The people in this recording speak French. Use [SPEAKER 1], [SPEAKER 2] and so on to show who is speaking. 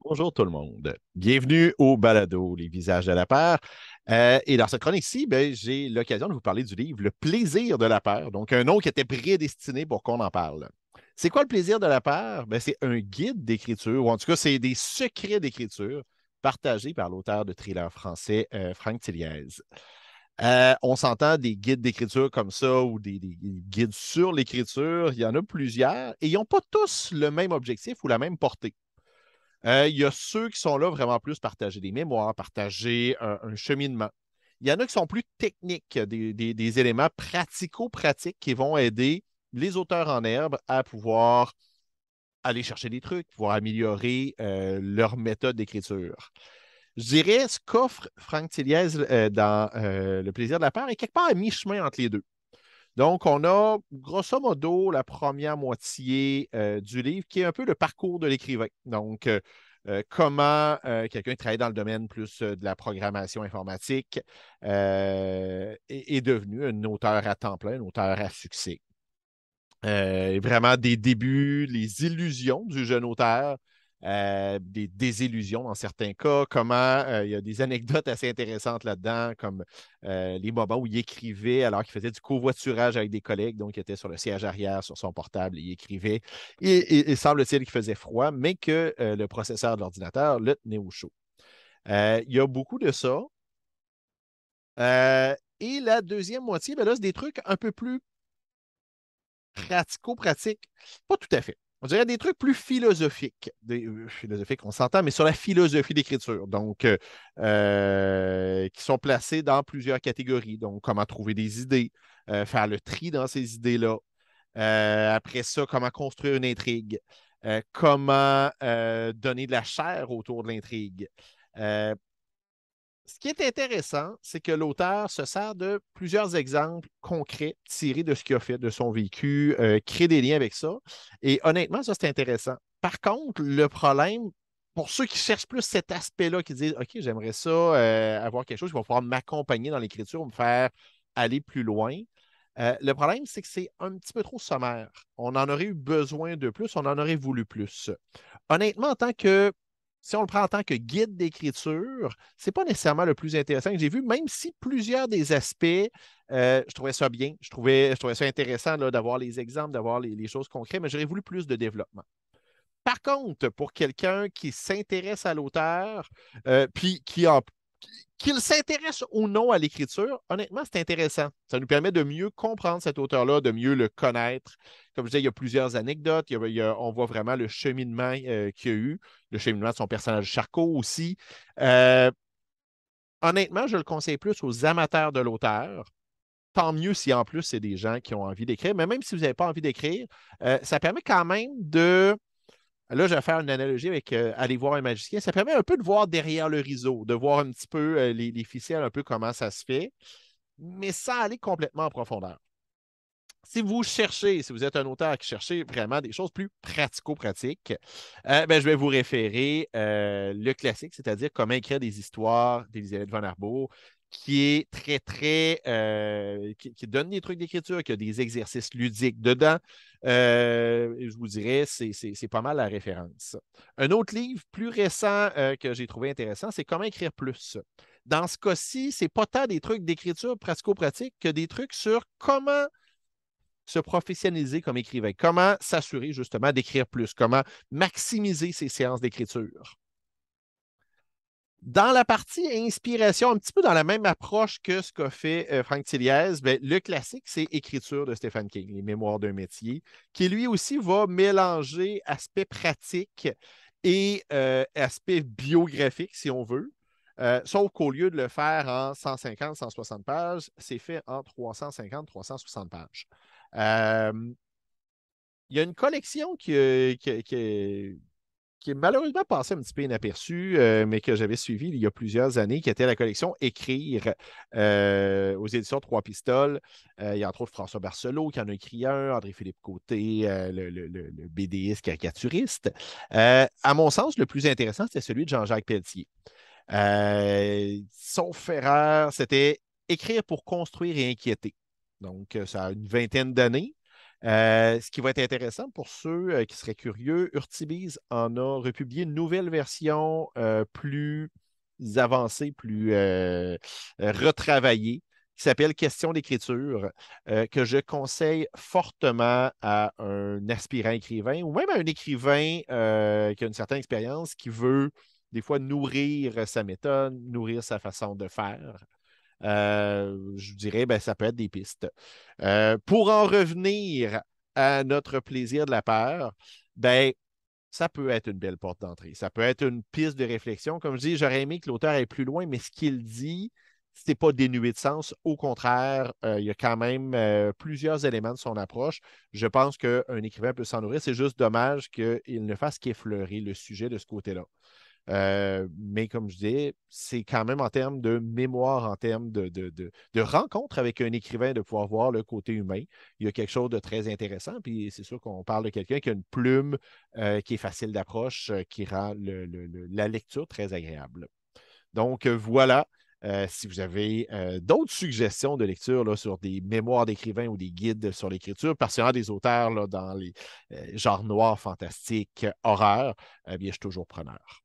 [SPEAKER 1] Bonjour tout le monde. Bienvenue au Balado, Les visages de la peur. Et dans cette chronique-ci, ben, j'ai l'occasion de vous parler du livre Le plaisir de la peur, donc un nom qui était prédestiné pour qu'on en parle. C'est quoi le plaisir de la peur? Ben, c'est un guide d'écriture, ou en tout cas, c'est des secrets d'écriture partagés par l'auteur de thriller français Franck Tilliez. On s'entend des guides d'écriture comme ça ou des guides sur l'écriture, il y en a plusieurs et ils n'ont pas tous le même objectif ou la même portée. Il y a ceux qui sont là vraiment plus partager des mémoires, partager un cheminement. Il y en a qui sont plus techniques, des éléments pratico-pratiques qui vont aider les auteurs en herbe à pouvoir aller chercher des trucs, pouvoir améliorer leur méthode d'écriture. Je dirais ce qu'offre Franck Tilliez dans Le plaisir de la peur est quelque part à mi-chemin entre les deux. Donc, on a grosso modo la première moitié du livre qui est un peu le parcours de l'écrivain. Donc, comment quelqu'un qui travaille dans le domaine plus de la programmation informatique est devenu un auteur à temps plein, un auteur à succès. Vraiment des débuts, les illusions du jeune auteur, des désillusions dans certains cas, comment il y a des anecdotes assez intéressantes là-dedans, comme les moments où il écrivait alors qu'il faisait du covoiturage avec des collègues, donc il était sur le siège arrière, sur son portable, et il écrivait. Et semble-t-il qu'il faisait froid, mais que le processeur de l'ordinateur le tenait au chaud. Il y a beaucoup de ça. Et la deuxième moitié, ben là, c'est des trucs un peu plus pratico-pratiques. Pas tout à fait. On dirait des trucs plus philosophiques. Philosophiques, on s'entend, mais sur la philosophie d'écriture. Donc, qui sont placés dans plusieurs catégories. Donc, comment trouver des idées, faire le tri dans ces idées-là. Après ça, comment construire une intrigue. Comment donner de la chair autour de l'intrigue. Euh, Ce qui est intéressant, c'est que l'auteur se sert de plusieurs exemples concrets tirés de ce qu'il a fait, de son vécu, crée des liens avec ça. Et honnêtement, ça, c'est intéressant. Par contre, le problème, pour ceux qui cherchent plus cet aspect-là, qui disent, OK, j'aimerais ça avoir quelque chose qui va pouvoir m'accompagner dans l'écriture, me faire aller plus loin. Le problème, c'est que c'est un petit peu trop sommaire. On en aurait eu besoin de plus, on en aurait voulu plus. Honnêtement, en tant que si on le prend en tant que guide d'écriture, c'est pas nécessairement le plus intéressant que j'ai vu, même si plusieurs des aspects, je trouvais ça bien, je trouvais ça intéressant là, d'avoir les exemples, d'avoir les choses concrètes, mais j'aurais voulu plus de développement. Par contre, pour quelqu'un qui s'intéresse à l'auteur, puis qu'il s'intéresse ou non à l'écriture, honnêtement, c'est intéressant. Ça nous permet de mieux comprendre cet auteur-là, de mieux le connaître. Comme je disais, il y a plusieurs anecdotes. On voit vraiment le cheminement qu'il y a eu, le cheminement de son personnage Charcot aussi. Euh, Honnêtement, je le conseille plus aux amateurs de l'auteur. Tant mieux si en plus c'est des gens qui ont envie d'écrire. Mais même si vous n'avez pas envie d'écrire, ça permet quand même de là, je vais faire une analogie avec aller voir un magicien. Ça permet un peu de voir derrière le rideau, de voir un petit peu les ficelles, un peu comment ça se fait, mais sans aller complètement en profondeur. Si vous cherchez, si vous êtes un auteur qui cherchez vraiment des choses plus pratico-pratiques, ben, je vais vous référer le classique, c'est-à-dire comment écrire des histoires d'Elisabeth von Arbour, qui est très, très, qui donne des trucs d'écriture, qui a des exercices ludiques dedans. Je vous dirais, c'est pas mal la référence. Un autre livre plus récent que j'ai trouvé intéressant, c'est Comment écrire plus. Dans ce cas-ci, c'est pas tant des trucs d'écriture pratico-pratique que des trucs sur comment se professionnaliser comme écrivain, comment s'assurer justement d'écrire plus, comment maximiser ses séances d'écriture. Dans la partie inspiration, un petit peu dans la même approche que ce qu'a fait Franck Tilliez, ben, le classique, c'est Écriture de Stephen King, Les Mémoires d'un métier, qui lui aussi va mélanger aspect pratique et aspect biographique, si on veut. Sauf qu'au lieu de le faire en 150, 160 pages, c'est fait en 350, 360 pages. Euh, il y a une collection qui est malheureusement passée un petit peu inaperçue, mais que j'avais suivie il y a plusieurs années, qui était la collection Écrire aux éditions Trois Pistoles. Il y a entre autres François Barcelot qui en a écrit un, André-Philippe Côté, le BDiste caricaturiste. À mon sens, le plus intéressant, c'était celui de Jean-Jacques Pelletier. Sauf erreur, c'était Écrire pour construire et inquiéter. Donc, ça a une vingtaine d'années. Ce qui va être intéressant pour ceux qui seraient curieux, Urtibise en a republié une nouvelle version plus avancée, plus retravaillée, qui s'appelle Question d'écriture, que je conseille fortement à un aspirant écrivain ou même à un écrivain qui a une certaine expérience, qui veut des fois nourrir sa méthode, nourrir sa façon de faire. Je dirais, ben, ça peut être des pistes. Pour en revenir à notre plaisir de la peur, ben, ça peut être une belle porte d'entrée. Ça peut être une piste de réflexion. Comme je dis, j'aurais aimé que l'auteur aille plus loin, mais ce qu'il dit, ce n'est pas dénué de sens. Au contraire, il y a quand même plusieurs éléments de son approche. Je pense qu'un écrivain peut s'en nourrir. C'est juste dommage qu'il ne fasse qu'effleurer le sujet de ce côté-là. Mais comme je disais, c'est quand même en termes de mémoire, en termes de rencontre avec un écrivain, de pouvoir voir le côté humain. Il y a quelque chose de très intéressant. Puis c'est sûr qu'on parle de quelqu'un qui a une plume qui est facile d'approche, qui rend la lecture très agréable. Donc voilà. Si vous avez d'autres suggestions de lecture là, sur des mémoires d'écrivains ou des guides sur l'écriture, particulièrement des auteurs là, dans les genres noirs, fantastiques, horreurs, eh bien, je suis toujours preneur.